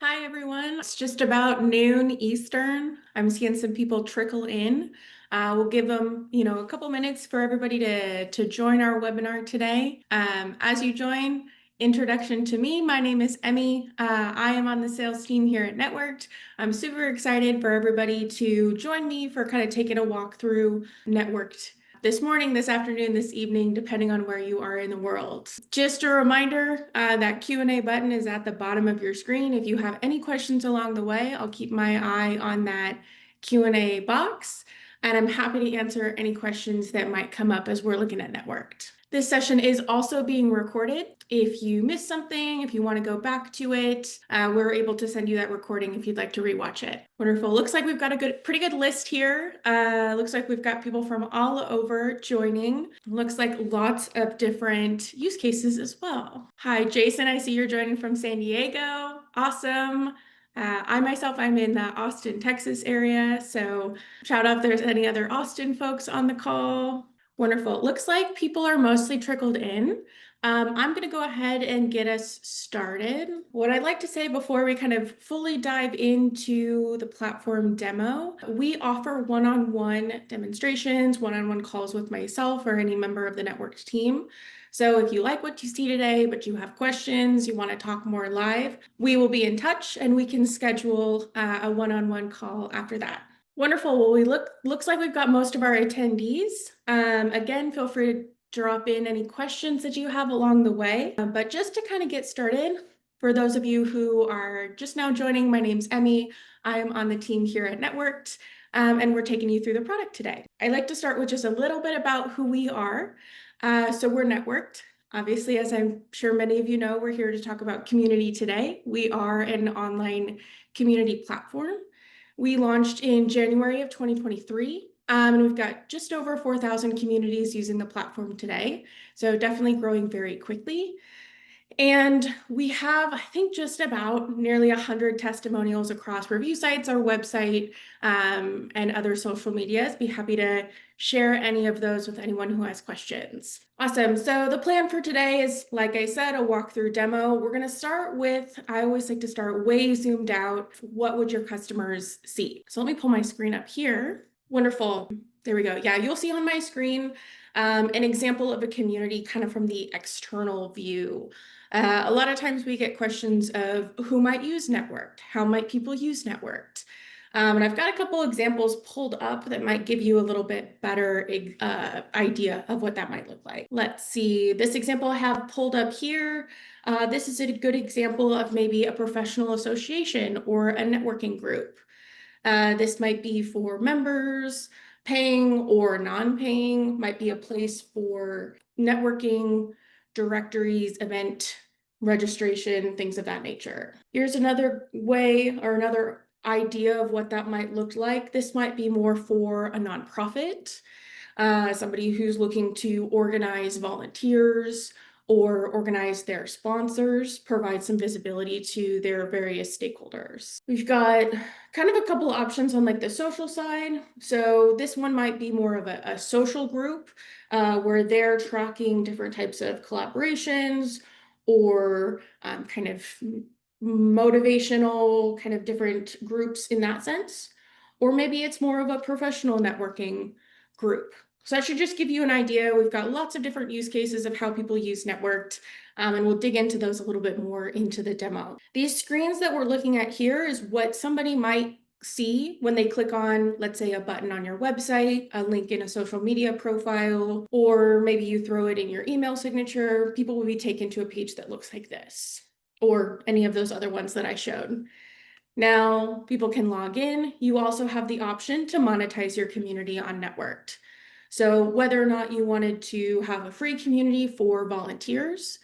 Hi, everyone. It's just about noon Eastern. I'm seeing some people trickle in. We'll give them, a couple minutes for everybody to join our webinar today. As you join, introduction to me. My name is Emmy. I am on the sales team here at Networked. I'm super excited for everybody to join me for kind of taking a walk through Networked this morning, this afternoon, this evening, depending on where you are in the world. Just a reminder, that Q&A button is at the bottom of your screen. If you have any questions along the way, I'll keep my eye on that Q&A box, and I'm happy to answer any questions that might come up as we're looking at Networked. This session is also being recorded. If you missed something, if you want to go back to it, we're able to send you that recording if you'd like to rewatch it. Wonderful. Looks like we've got a pretty good list here. Looks like we've got people from all over joining. Looks like lots of different use cases as well. Hi, Jason. I see you're joining from San Diego. Awesome. I'm in the Austin, Texas area. So shout out if there's any other Austin folks on the call. Wonderful. It looks like people are mostly trickled in. I'm going to go ahead and get us started. What I'd like to say before we kind of fully dive into the platform demo, we offer one-on-one demonstrations, one-on-one calls with myself or any member of the Networked team. So if you like what you see today, but you have questions, you want to talk more live, we will be in touch and we can schedule a one-on-one call after that. Wonderful. Well, looks like we've got most of our attendees. Again, feel free to drop in any questions that you have along the way. But just to kind of get started, for those of you who are just now joining, my name's Emmy. I am on the team here at Networked, and we're taking you through the product today. I'd like to start with just a little bit about who we are. So we're Networked. Obviously, as I'm sure many of you know, we're here to talk about community today. We are an online community platform. We launched in January of 2023, and we've got just over 4,000 communities using the platform today. So definitely growing very quickly. And we have, I think, just about nearly 100 testimonials across review sites, our website, and other social medias. Be happy to share any of those with anyone who has questions. Awesome. So the plan for today is, like I said, a walkthrough demo. We're going to start with, I always like to start way zoomed out. What would your customers see? So let me pull my screen up here. Wonderful. There we go. Yeah, you'll see on my screen an example of a community kind of from the external view. A lot of times we get questions of who might use Networked, how might people use Networked? And I've got a couple examples pulled up that might give you a little bit better idea of what that might look like. Let's see, this example I have pulled up here. This is a good example of maybe a professional association or a networking group. This might be for members, paying or non-paying, might be a place for networking, directories, event registration, things of that nature. Here's another way or another idea of what that might look like. This might be more for a nonprofit, somebody who's looking to organize volunteers or organize their sponsors, provide some visibility to their various stakeholders. We've got kind of a couple of options on like the social side. So this one might be more of a social group where they're tracking different types of collaborations or kind of motivational kind of different groups in that sense. Or maybe it's more of a professional networking group. So that should just give you an idea. We've got lots of different use cases of how people use Networked, and we'll dig into those a little bit more into the demo. These screens that we're looking at here is what somebody might see when they click on, let's say, a button on your website, a link in a social media profile, or maybe you throw it in your email signature. People will be taken to a page that looks like this, or any of those other ones that I showed. Now, people can log in. You also have the option to monetize your community on Networked. So whether or not you wanted to have a free community for volunteers,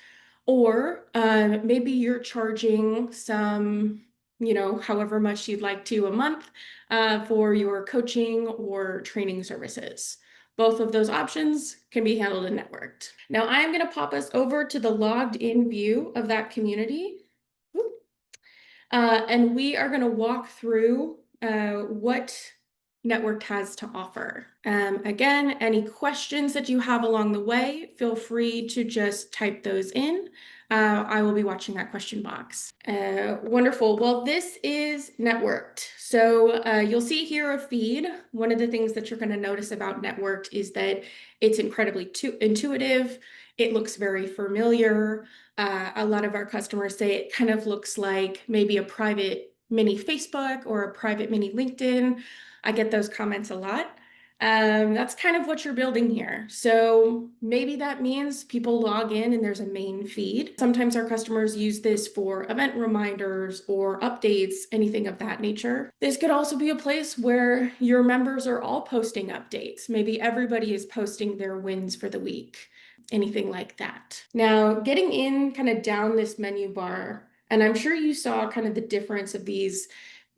or maybe you're charging some, however much you'd like to a month for your coaching or training services. Both of those options can be handled in Networked. Now I'm going to pop us over to the logged in view of that community. And we are going to walk through what Networked has to offer. Again, any questions that you have along the way, feel free to just type those in. I will be watching that question box. Wonderful. Well, this is Networked. So you'll see here a feed. One of the things that you're going to notice about Networked is that it's incredibly intuitive. It looks very familiar. A lot of our customers say it kind of looks like maybe a private mini Facebook or a private mini LinkedIn. I get those comments a lot. That's kind of what you're building here. So maybe that means people log in and there's a main feed. Sometimes our customers use this for event reminders or updates, anything of that nature. This could also be a place where your members are all posting updates. Maybe everybody is posting their wins for the week, anything like that. Now, getting in kind of down this menu bar, and I'm sure you saw kind of the difference of these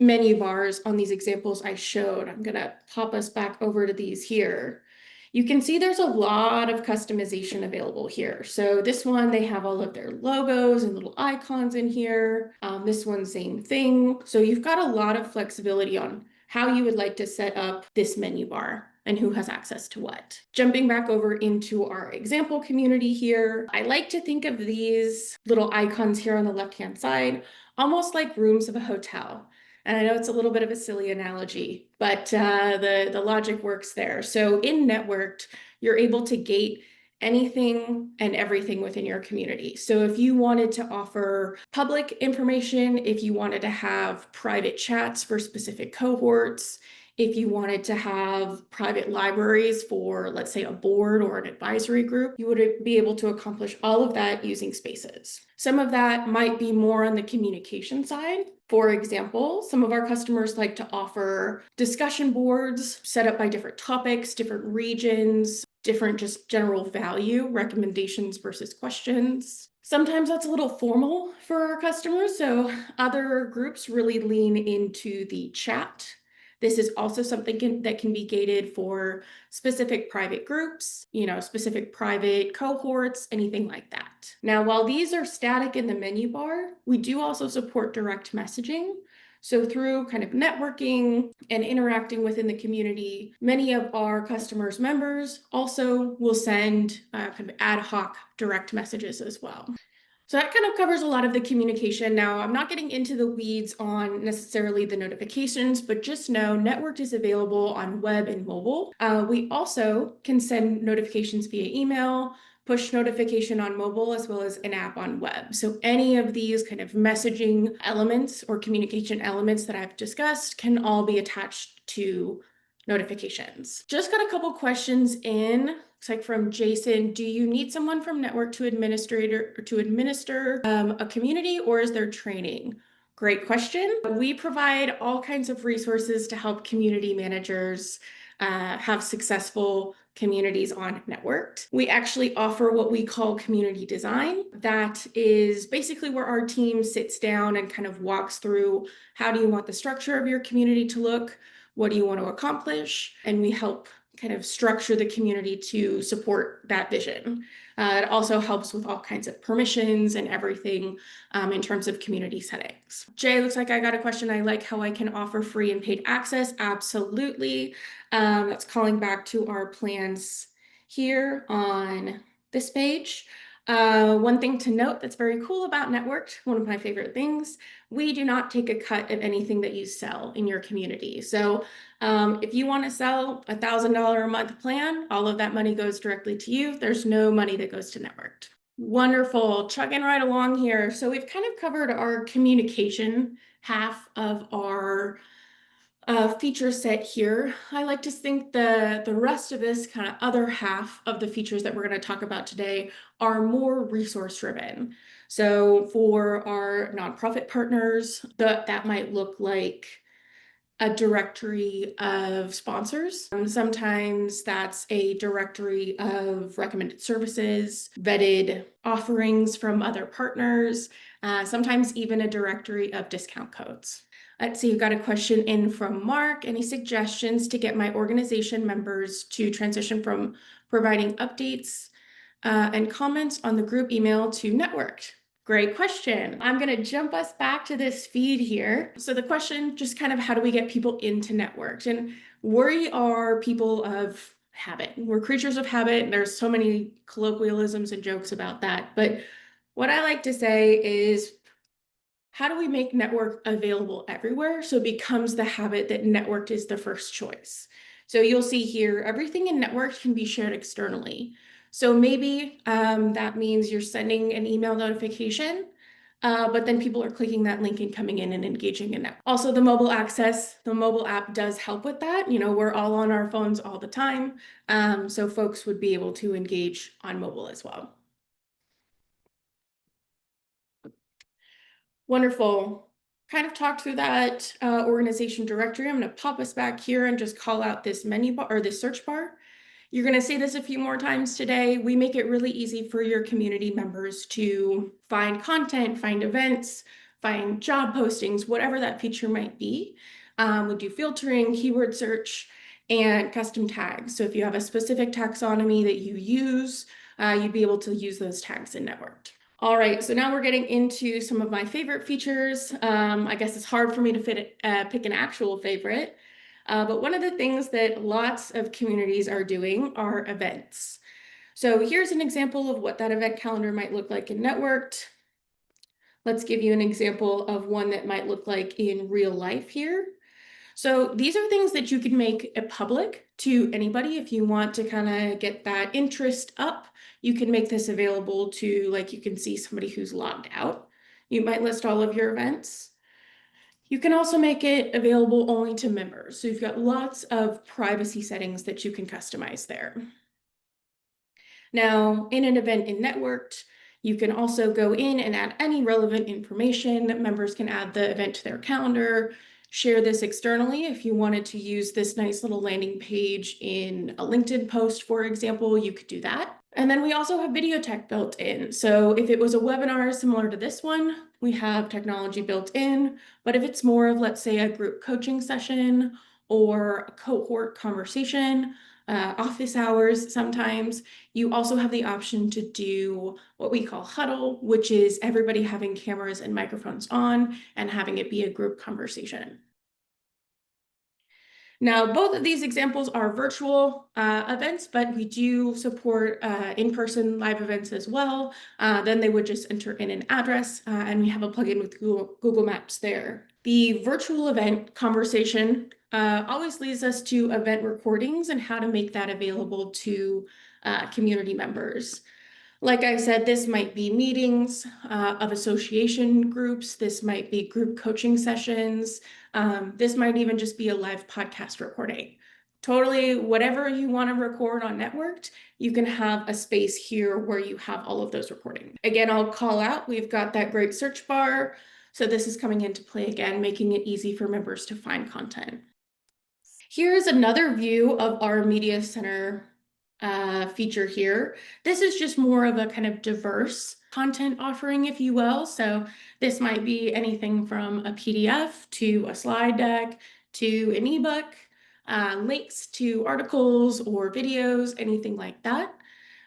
menu bars on these examples I showed. I'm going to pop us back over to these here. You can see there's a lot of customization available here. So this one, they have all of their logos and little icons in here. This one, same thing. So you've got a lot of flexibility on how you would like to set up this menu bar and who has access to what. Jumping back over into our example community here, I like to think of these little icons here on the left-hand side, almost like rooms of a hotel. And I know it's a little bit of a silly analogy, but the logic works there. So in Networked, you're able to gate anything and everything within your community. So if you wanted to offer public information, if you wanted to have private chats for specific cohorts, if you wanted to have private libraries for, let's say, a board or an advisory group, you would be able to accomplish all of that using Spaces. Some of that might be more on the communication side. For example, some of our customers like to offer discussion boards set up by different topics, different regions, different just general value, recommendations versus questions. Sometimes that's a little formal for our customers, so other groups really lean into the chat. This is also something that can be gated for specific private groups, specific private cohorts, anything like that. Now, while these are static in the menu bar, we do also support direct messaging. So through kind of networking and interacting within the community, many of our customers' members also will send kind of ad hoc direct messages as well. So that kind of covers a lot of the communication. Now, I'm not getting into the weeds on necessarily the notifications, but just know Networked is available on web and mobile. We also can send notifications via email, push notification on mobile, as well as an app on web. So any of these kind of messaging elements or communication elements that I've discussed can all be attached to notifications. Just got a couple questions in. Looks like from Jason, do you need someone from Network to administer a community, or is there training? Great question. We provide all kinds of resources to help community managers have successful communities on Networked. We actually offer what we call community design. That is basically where our team sits down and kind of walks through how do you want the structure of your community to look? What do you want to accomplish? And we help kind of structure the community to support that vision. It also helps with all kinds of permissions and everything in terms of community settings. Jay, looks like I got a question. I like how I can offer free and paid access. Absolutely. That's calling back to our plans here on this page. One thing to note that's very cool about Networked, one of my favorite things, we do not take a cut of anything that you sell in your community. So if you want to sell a $1,000 a month plan, all of that money goes directly to you. There's no money that goes to Networked. Wonderful, chugging right along here. So we've kind of covered our communication half of our feature set here. I like to think the rest of this kind of other half of the features that we're going to talk about today are more resource driven. So for our nonprofit partners, that might look like a directory of sponsors. Sometimes that's a directory of recommended services, vetted offerings from other partners, sometimes even a directory of discount codes. Let's see, you've got a question in from Mark. Any suggestions to get my organization members to transition from providing updates and comments on the group email to Networked? Great question. I'm going to jump us back to this feed here. So the question, just kind of how do we get people into Networked? And we are people of habit. We're creatures of habit. And there's so many colloquialisms and jokes about that. But What I like to say is, how do we make network available everywhere so it becomes the habit that networked is the first choice? So you'll see here, everything in network can be shared externally. So maybe that means you're sending an email notification, but then people are clicking that link and coming in and engaging in it. Also, the mobile access, the mobile app does help with that. You know, we're all on our phones all the time. So folks would be able to engage on mobile as well. Wonderful. Kind of talked through that organization directory. I'm going to pop us back here and just call out this menu bar or this search bar. You're going to see this a few more times today. We make it really easy for your community members to find content, find events, find job postings, whatever that feature might be. We do filtering, keyword search, and custom tags. So if you have a specific taxonomy that you use, you'd be able to use those tags in Networked. All right, so now we're getting into some of my favorite features. I guess it's hard for me to pick an actual favorite, but one of the things that lots of communities are doing are events. So here's an example of what that event calendar might look like in Networked. Let's give you an example of one that might look like in real life here. So these are things that you can make public to anybody if you want to kind of get that interest up. You can make this available to, like, you can see somebody who's logged out. You might list all of your events. You can also make it available only to members. So you've got lots of privacy settings that you can customize there. Now, in an event in Networked, you can also go in and add any relevant information. Members can add the event to their calendar, share this externally. If you wanted to use this nice little landing page in a LinkedIn post, for example, you could do that. And then we also have video tech built in. So if it was a webinar similar to this one, we have technology built in. But if it's more of, let's say, a group coaching session or a cohort conversation, office hours sometimes, you also have the option to do what we call huddle, which is everybody having cameras and microphones on and having it be a group conversation. Now, both of these examples are virtual events, but we do support in-person live events as well. Then they would just enter in an address, and we have a plugin with Google Maps there. The virtual event conversation always leads us to event recordings and how to make that available to community members. Like I said, this might be meetings of association groups. This might be group coaching sessions. This might even just be a live podcast recording. Totally, whatever you want to record on Networked, you can have a space here where you have all of those recordings. Again, I'll call out, we've got that great search bar. So this is coming into play again, making it easy for members to find content. Here's another view of our Media Center feature here. This is just more of a kind of diverse content offering, if you will. So this might be anything from a PDF to a slide deck to an ebook, links to articles or videos, anything like that.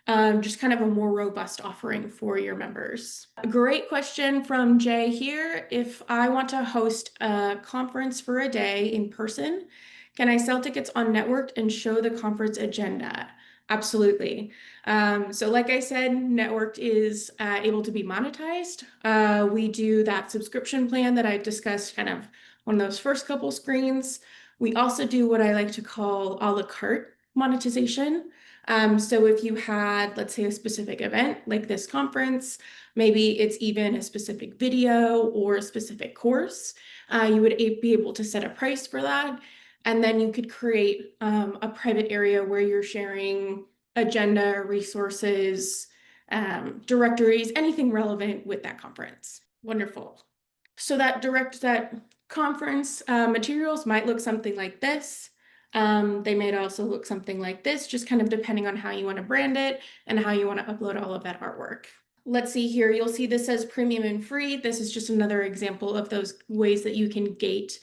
Just kind of a more robust offering for your members. A great question from Jay here. If I want to host a conference for a day in person, can I sell tickets on Networked and show the conference agenda? Absolutely. So like I said, Networked is able to be monetized. We do that subscription plan that I discussed kind of on those first couple screens. We also do what I like to call a la carte monetization. So if you had, let's say, a specific event like this conference, maybe it's even a specific video or a specific course, you would be able to set a price for that. And then you could create a private area where you're sharing agenda, resources, directories, anything relevant with that conference. Wonderful. So that conference materials might look something like this. They might also look something like this, just kind of depending on how you want to brand it and how you want to upload all of that artwork. Let's see here, you'll see this says premium and free. This is just another example of those ways that you can gate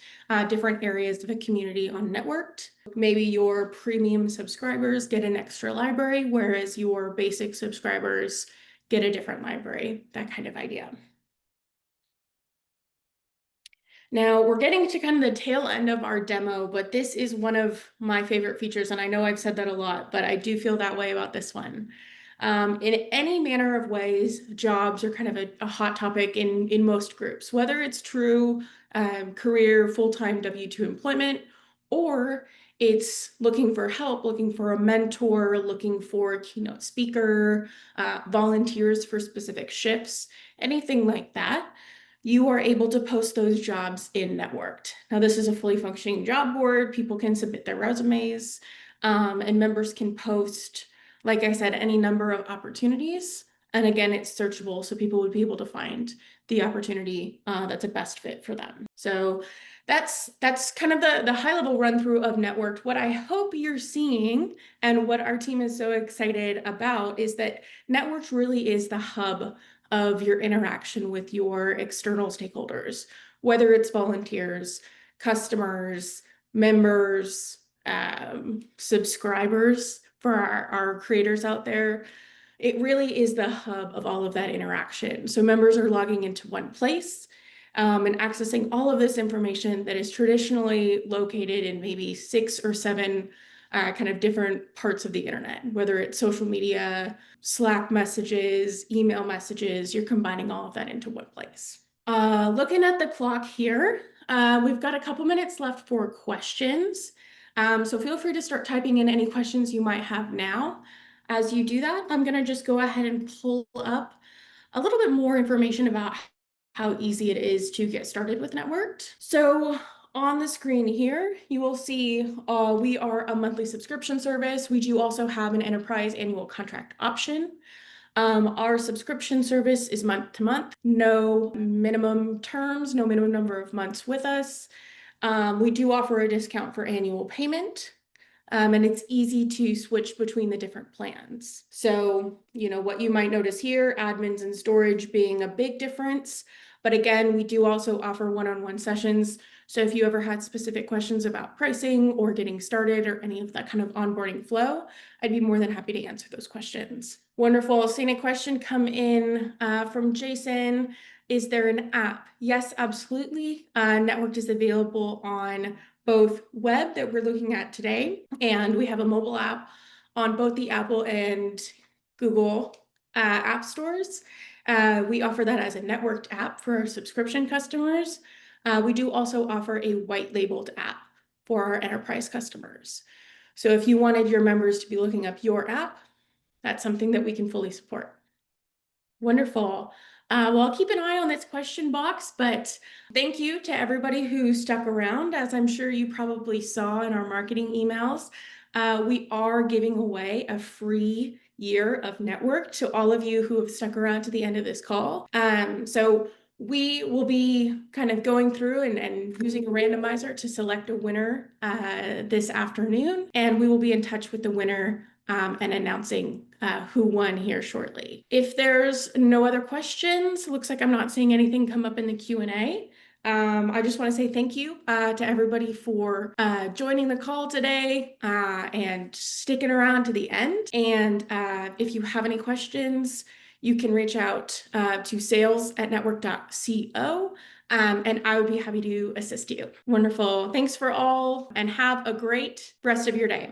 different areas of a community on Networked. Maybe your premium subscribers get an extra library, whereas your basic subscribers get a different library, that kind of idea. Now we're getting to kind of the tail end of our demo, but this is one of my favorite features, and I know I've said that a lot, but I do feel that way about this one. In any manner of ways, jobs are kind of a hot topic in most groups, whether it's true career, full-time W-2 employment, or it's looking for help, looking for a mentor, looking for a keynote speaker, volunteers for specific shifts, anything like that. You are able to post those jobs in Networked. Now, this is a fully functioning job board. People can submit their resumes, and members can post, like I said, any number of opportunities. And again, it's searchable, so people would be able to find the opportunity that's a best fit for them. So that's kind of the high level run through of Networked. What I hope you're seeing and what our team is so excited about is that Networked really is the hub of your interaction with your external stakeholders, whether it's volunteers, customers, members, subscribers for our creators out there. It really is the hub of all of that interaction. So members are logging into one place and accessing all of this information that is traditionally located in maybe 6 or 7 kind of different parts of the internet, whether it's social media, Slack messages, email messages, you're combining all of that into one place. Looking at the clock here, we've got a couple minutes left for questions. So feel free to start typing in any questions you might have now. As you do that, I'm going to just go ahead and pull up a little bit more information about how easy it is to get started with Networked. So on the screen here, you will see we are a monthly subscription service. We do also have an enterprise annual contract option. Our subscription service is month to month, no minimum terms, no minimum number of months with us. We do offer a discount for annual payment. And it's easy to switch between the different plans. So, what you might notice here, admins and storage being a big difference. But again, we do also offer one-on-one sessions. So if you ever had specific questions about pricing or getting started or any of that kind of onboarding flow, I'd be more than happy to answer those questions. Wonderful. Seeing a question come in from Jason. Is there an app? Yes, absolutely. Networked is available on both web that we're looking at today, and we have a mobile app on both the Apple and Google app stores. We offer that as a networked app for our subscription customers. We do also offer a white labeled app for our enterprise customers. So if you wanted your members to be looking up your app, that's something that we can fully support. Wonderful. Well, I'll keep an eye on this question box, but thank you to everybody who stuck around. As I'm sure you probably saw in our marketing emails, we are giving away a free year of Network to all of you who have stuck around to the end of this call. So we will be kind of going through and using a randomizer to select a winner this afternoon, and we will be in touch with the winner and announcing who won here shortly. If there's no other questions, looks like I'm not seeing anything come up in the Q&A. I just want to say thank you to everybody for joining the call today and sticking around to the end. And if you have any questions, you can reach out to sales@networked.co. And I would be happy to assist you. Wonderful. Thanks for all and have a great rest of your day.